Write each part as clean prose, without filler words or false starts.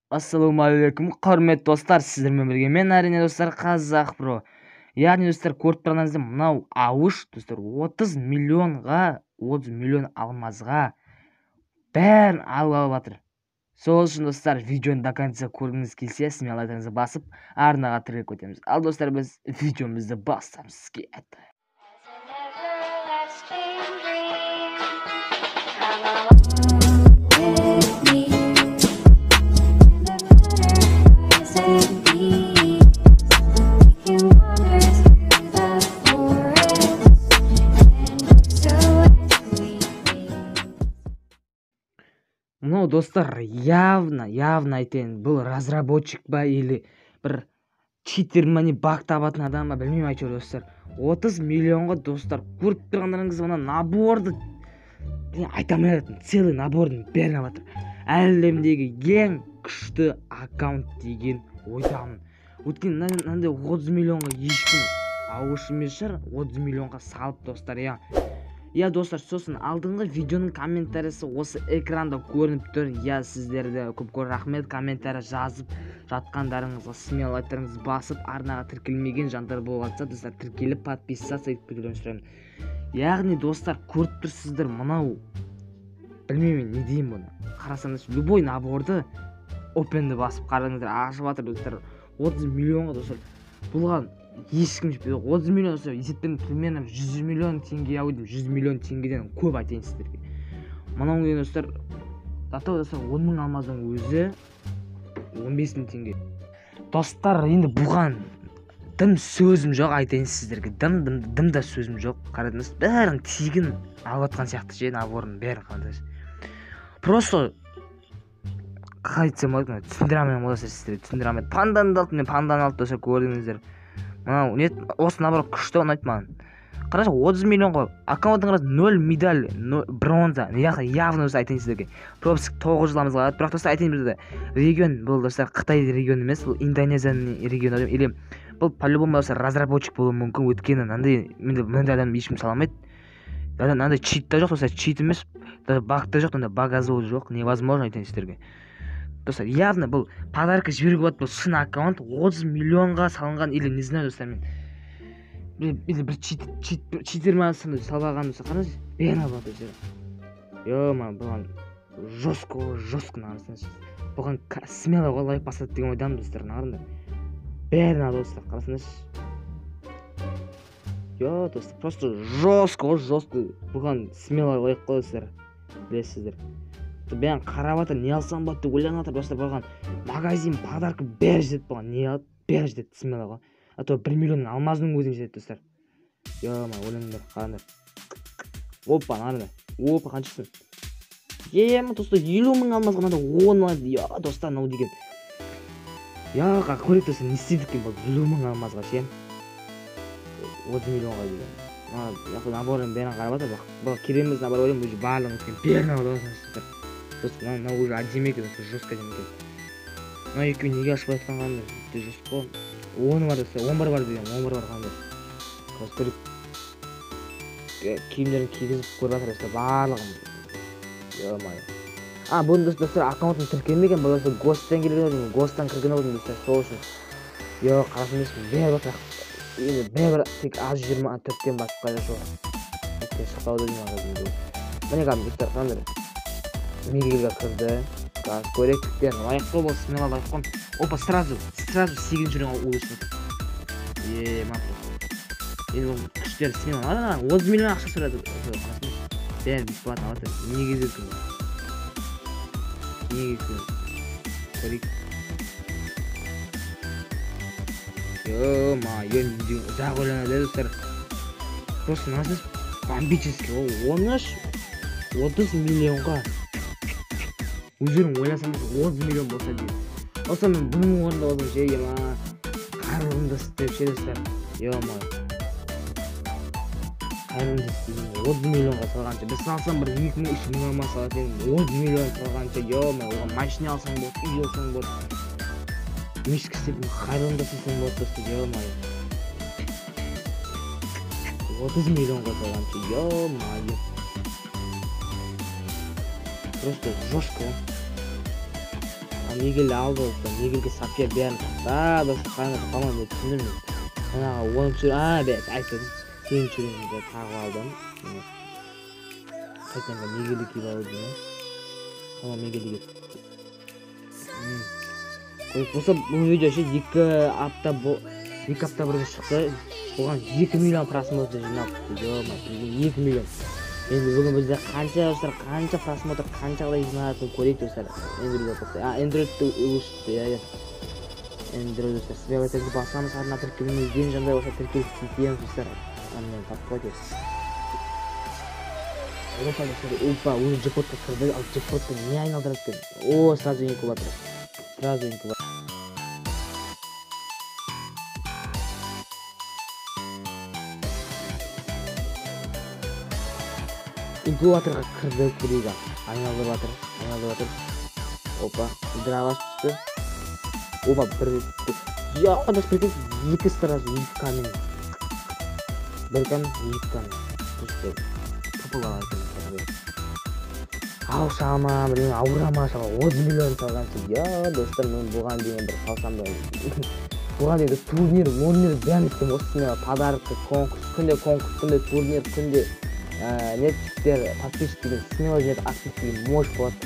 Ассалаумағалейкум, құрметті достар, сіздермен бірге мен әрине достар Қазақ Про. Яғни достар, көріп тұрғаныңыздай мынау ауыш достар 30 миллион алмазға бәрін алып жатыр. Сол үшін достар, видеоны до конца көргіңіз келсе, смело басып, арнаға тірек өтеміз. Ал достар, біз видеомызды бастаймыз. Мынау достар, явно айтайын, бұл разработчик ба или бір читер ма не баг табатын адам ба, білмеймін әйтеуір достар. 30 миллионға достар, көріп тұрғандарыңыз мына наборды айта алмайтын, целый набордың бәрін алып жатыр. Әлемдегі ең күшті аккаунт деген ойдамын. Өйткені мынандай 30 миллионға ешкім ауыш емес шығар, 30 миллионға салып достар, иә достар, сосын алдыңғы видеоның комментариясы осы экранда көрініп тұр. Сіздерді көп рахмет, комментария жазып жатқандарыңызға, смело басып, арнаға тіркелмеген жандар болып жатса, достар, тіркеліп подписаться етіп кетуін сұраймын. Яғни достар, көріп тұрсыздар, мынау білмеймін не деймін бұны. Қарасаңыз, любой наборды опенді басып қараңыздар, ашып жатыр достар. 30 миллионға достар, бұлған ешкім жетпейді. 30 миллион достар, есептен примерно 100 миллион теңге аудим, 100 миллион теңгеден көп айтайын сіздерге. Мынау деген достар, достар 10 мың алмаздың өзі 15 мың теңге. Достар, енді бұған дым сөзім жоқ айтайын сіздерге. Дым да сөзім жоқ. Қарадыңыз, бәрін тегін алып жатқан сияқты ше, наборын бәрін қарадыңыз. Просто қалай айтсам болады, түсіндіре алмаймын достар сіздерге, түсіндіре алмаймын. Панданы алды, мен панданы алды достар, көрдіңіздер. Мынау нет, осы набор күшті ұнайды маған. Қарашы, 30 миллионға аккаунтың қарасы 0 медаль, бронза. Явно өзі айтайын сіздерге. Пропуск 9 жыламыз қалады. Бірақ достар айтайын бізде. Регион бұл достар Қытай регионы емес, бұл Индонезияның регионы. Или бұл по-любому достар разработчик болуы мүмкін. Өткені мынандай адам ешкім саламайды. Мынандай чит та жоқ достар, чит емес. Баг та жоқ, баг азуы жоқ. Невозможно айтайын сіздерге. Достар, явно бұл подарка жіберіп болады, бұл шын аккаунт 30 миллионға салынған, или не знаю достар, мен или бір читер масын салған достар, қараңыз, бәрін алып жатыр достар. Ё-ма, бұған жестко нағырсыңыз. Бұған смело лайк басады деген ойдамын достар, нағырыңдар. Бәрін алып достар, қарасыңыз. Ё, достар, просто жестко. Бұған смело лайк қой достар. Білесіздер. Бәрін қарап жатыр, не алсам болады деп ойланып жатыр достар. Бұған магазин, подарка бәрі жетеді, бұған не алып, бәрі жетеді смелоға. А то 1 миллион алмаздың өзін жетеді достар. Ё-ма, ойлаңдар, қараңдар. Опа, нарында. Опа, қаншасын? Ема достар, 50 мың алмазға надо 10 алады. Я достар, мынау деген. Я көрейік достар, не істейді екен бұл 50 мың алмазға ше. 30 миллионға деген. Наборын бәрін қарап жатыр. Бұл кереміз набор ойлаймын, уже барлығын өткен бәрін алып жатыр. Достар, мынау уже әдемі екен, жестко әдемі екен. Мына екеуі неге ашып жатқан қандай? Жестко. 10 бар достар, 11 бар деген, 11 бар қандай. Көз көріп киімдерін кигізіп көріп жатыр достар, барлығын. Ё-май. Бұны достар, аккаунтын тіркелмеген, бұл достар госттан келген өдім, госттан кірген өдім достар, сол үшін. Ё, қарасыңыз, бәрі басақ. Енді бәрі тек аз 24-тен басып қайда жоқ. Шықпауды деймін ағазымды. Міне қам достар, қандар. Мигелға кірді. Қаз көректіктен лайыққа бол, смело лайыққон. Опа, сразу 8 жүрген ұлышын. Енді ол күштері смело. 30 миллион ақша сұрады. Бәрі бесплатно алады. Неге зеркін? Көрек. Ё-ма, ұзақ ойланады достар. Просто назыз бомбический, ол 30 миллионға. Өздерің ойласаңыз 30 миллион болса дейді. Оса мен бұның орында болдым ше, ема қарылымды істеп ше достар. Ё-ма, қарылымды істеймін, 30 миллионға салғанша. Біз салсам бір 2 мың 3 мың алма салатын, 30 миллион салғанша. Ё-ма, оған машина алсаң болды, үй алсаң болды. Мишкі істеп, қарылымды істесең болды достар. Ё-ма, 30 миллионға салғанша. Ё-ма, просто жестко. Мигель алды достар. Мигельге сапия бәрін тақта достар. Қайнады қалман деп түсіндім мен. Жаңағы 10-ші айтып сегізінші реңді тағып алдым. Қайтаңға Мигельді киіп алып жүрмін. Tamam Miguel'e git. Болса бұл видео ше 2 апта бұрын шықты. Оған 2 миллион просмотр жиналыпты. 2 миллион. Енді бүгін бізде қанша просмотр, қаншағыдай жиналатынын көрейік достар. Android'ті өшіпті. Android достар. Сізбе өтірді басамыз арна тіркеліміз ден жандай болса тіркеліп кетеміз достар. Анымен таппайды. Опа, уже джекпотқа кірді, ал джекпотты не айналдырады екен? О, сразу инкубатор. Инкубаторға кірді, көрейік. Айналдырып жатыр. Опа, дыраға түсті. Опа, бір... Яқындас бірген 2 сразу, 2 камень. 1 камень, 2 камень. Түсті. Попылған екен. Ау шама, білген, ауырама шама, 30 миллион салғаншы. Достар, мен бұған дейін бір салсам да. Бұған дейін турнир бәрін істем. Осысына подаркы, конкурс, күнде турнир, күнде нетчиктер, подписчиктер, смело жинет, активтер, мощь болады.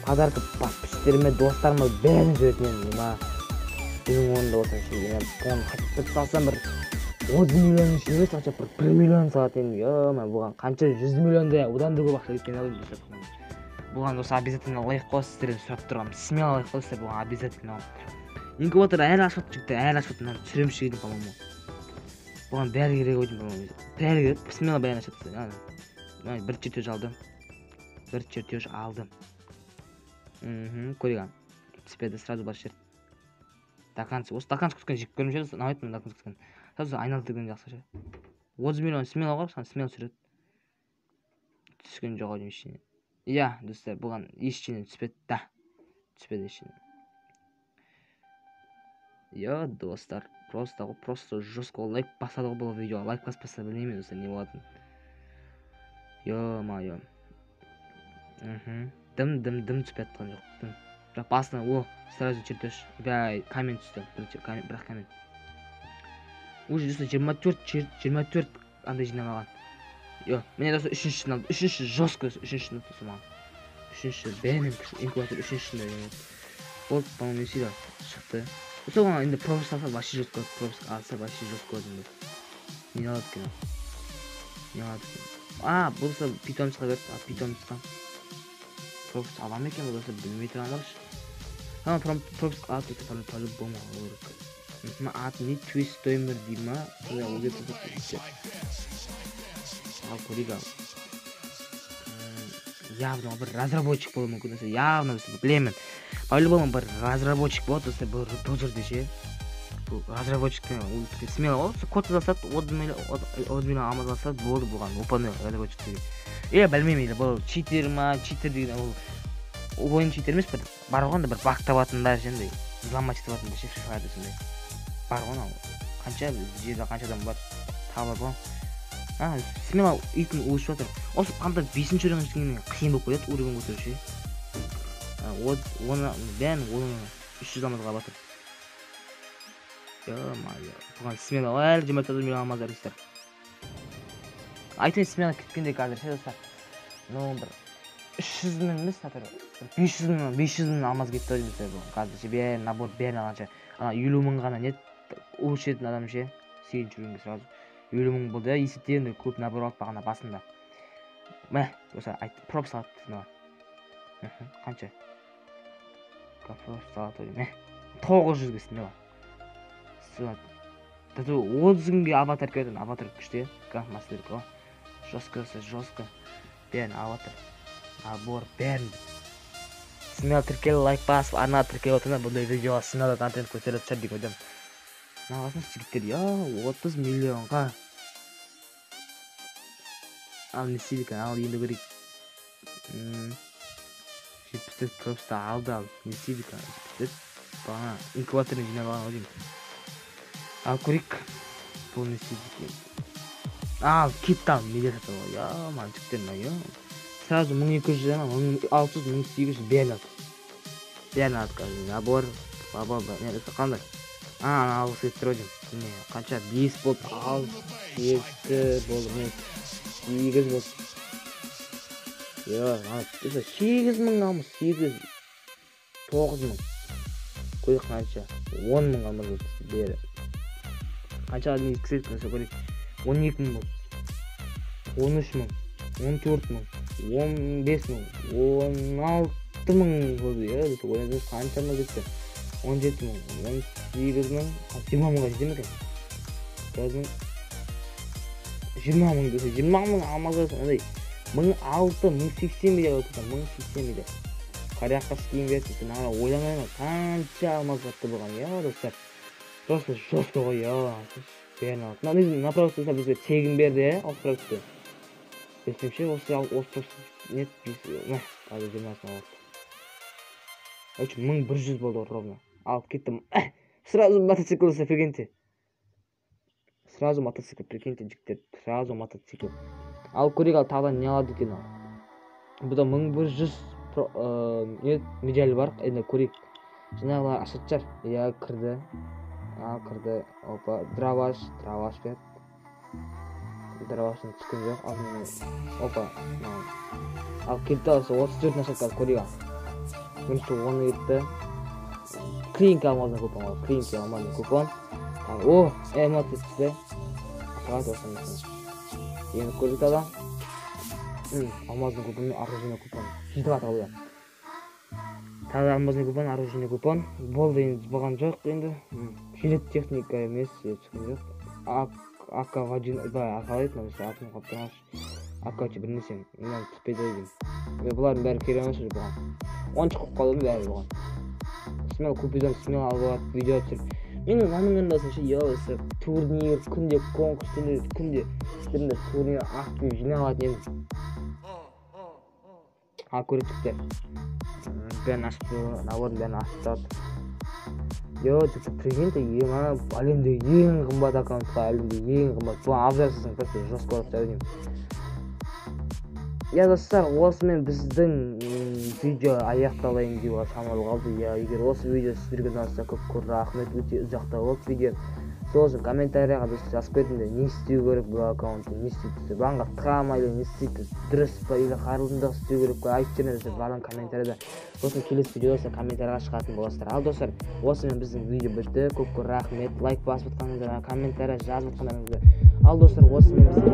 Подаркы подписчиктеріме, достарыма бәрін жүретін. Бүгін орында болсын үшін. Бұған қатып салсам бір 30 миллион үшін емес, қанша 1 миллион салатын. Бұған қанша 100 миллионда одан да көп ақша кеткен алып жүрсек. Бұған осы обязательно лайк қойсыздерден сұрап тұрғам. Смело лайк қойсыздар, бұған обязательно. Инкубатор әлі ашып жүкті, түсіремші едім, по-моему. Бұған бәрі керек өйтім, по-моему. Бәрі керек, смело бәрін ашып тұр. Бір чертеж алдым. Көреген. Спеді сразу бар шерт. Осы стаканчик күткен жек көрім шерт, нағайтын стаканчик күткен. Сразу айналдырген жақсы ше. 30 миллион смело қойып, смело сүрет. Түскен жоқ өйтім ішіне. Достар, бұған ешченен түспеді, түспеді ешченен. Достар, просто жестко лайк басады бұл видео. Лайк баспаса білмеймін, достар, не болатын. Ё-майо. Дым түспеді тұған жоқ. Бірақ басына, сразу чертеж. Камень түсті, бірақ камень. Уже достар, 24 андай жинамаған. Міне достар, 3-ші алды. 3-ші жестко, 3-ші алды маған. 3-ші бәрінен инкубатор 3-ші алды. Ол, по-моему, есейді шықты. Осы оған енді пропуск алса, вообще жестко, пропуск алса, вообще жестко өзімді. Не алады екен. Бұл достар, питомысқа берді, питомыстан. Пропуск алам екен, бұл достар, білмей тұрған баршы. Пропуск алды, по-любому алу керек. Аты не твист тоймер дей ма? Ал көрейік ал. Явно бір разработчик болу мүмкін. Явно білемін. По-любому бір разработчик болады. Бұл жерде ше. Бұл разработчиктен смело ол. Код жасады, 30 миллион алмаз жасады, болды болған. Опаны разработчик деген. Білмеймін. Бұл читер ма, читер деген ол. Ойын читер емес, бар оғанда бір баг табатындар жеңдей. Взломать табатындар ше, фрифайды сондай. Бар оған ал. Қанша жерде қаншадан бар. Табар болған. Смело үйкін өшіп жатыр. Осы қанда 5-ші өреңін жеткенмен қиын болып қояды, өреңін көтеруші. Оны бән 300 алмазға батыр. Бұған смело әлі 24 миллион алмаздар достар. Айтайын смело кеткенде қазір ше достар. Бір 300 мың емес, 500 мың алмаз кетті достар. Қазір ше бәрін набор бәрін алғанша. 50 мың ғана нет өшетін адам ше. 8-ші өреңге сразу. 50 мың болды, есептегенде көп набор алып бағана басында. Осы пропс алады. Қанша? Пропс алады ойым. 900-ге смело. 30 күнге аватар көрдім, аватар күшті. Мастер ко. Жестко. Бәрін аватар. Набор бәрін. Смело тіркелі лайк басып, арна тіркелі отырында бұндай видеоға смело контент көтеріп түсір деп өйдім. Нағасын жігіттер, 30 миллионға. Ал не істейді екен, ал енді көрейік. 70 пропусты алды ал, не істейді екен, 70. Бағана инкубаторын жинап алған өйдім. Ал көрейік. Бұл не істейді екен. Ал кетті ал, медиа сатып ал. Маған жігіттер ма, сразу 1200 жана, 1600, 1800 бәрін алды. Бәрін набор нересі қандай? Ана алғысы еттір өдім. Қанша 5 болды, 6, 7 болды, 8 болды. 8 мың алмыз, 8, 9 мың. Көрек қанша? 10 мың алмыз бері. Қанша адын ескісет қанша көрек? 12 мың болды. 13 мың, 14 мың, 15 мың, 16 мың болды. Ойнадыңыз қанша мың жетті? 17 мың, 18 мың, 20 мыңға жете ме екен? 20 мың десе, 20 мың алмазға сондай 1006, 1080 мейде қалыпты, 1080 мейде. Қарияққа скейін берді, нағыра ойламайын, қанша алмаз қатты болған, достар. Просто жестко ғой, бәрін алып. На проектісі бізге тегін берді, ол проекті. Бесімше, осы нет, қазір 20-сына алып. 1100 болды ровно. Алып кеттім. Сразу мотоциклысы, прикиньте. Сразу мотоцикл, прикиньте, жіктер. Сразу мотоцикл. Алып көрек, ал тағдан не алады екен ал. Бұда 1100 медаль бар. Енді көрек. Жаңағылар ашатчар. Я кірді. Ал кірді. Опа, драваш бер. Дравашын түскен жоқ. Опа. Ал кетті алысы 34 нашатқалы көрек ал. Бірінші 10 етті. Клинка алмазын купон ал. Клинка алмазын купон. О, эмоция түсті. Сағат осыны. Енді көрдік адам. Алмазын купон, оружейный купон. Жетіп аты қалуя. Тағы алмазын купон, оружейный купон. Болды енді болған жоқ енді. Жилет техника емес, түскен жоқ. АК-1, ақалайды, атын қаптырмаш. АК-1 білмесем, мен түспейді ойдым. Бұлардың бәрі керемес уже болған. 10 шығып қалдым бәрі болған. Смел купидан смел алып видео түсіріп. Менің намыңындасың ше, осы турнир, күнде конкурс, күнде істерінде турнир ақпен жиналатын едім. Ал көріп бәрін ашып, наборын бәрін ашып тауып. Прикиньте, әлемде ең қымбат аккаунтқа, әлемде ең қымбат. Бұған абжарсызың, просто жос көріп тәуінем. Достар, осымен біздің видео аяқталайын деуға шамалы қалды. Егер осы видео сіздерге ұнаса көп рахмет, өте ұзақта болды видео. Сол үшін комментарияға достар жазып кетіңдер, не істеу керек бұл аккаунтты, не істейді. Бағанға тықамайды, не істейді, дұрыс па, или қарылымдық істеу керек па, айтып жүріңіздер баған комментарияда. Сосын келесі видеосы комментарияға шығатын боласыздар. Ал достар, осымен біздің видео бітті. Көп рахмет, лайк басып отқаныңыздар, комментария жазып отқандарыңыздар. Ал достар, осымен біздің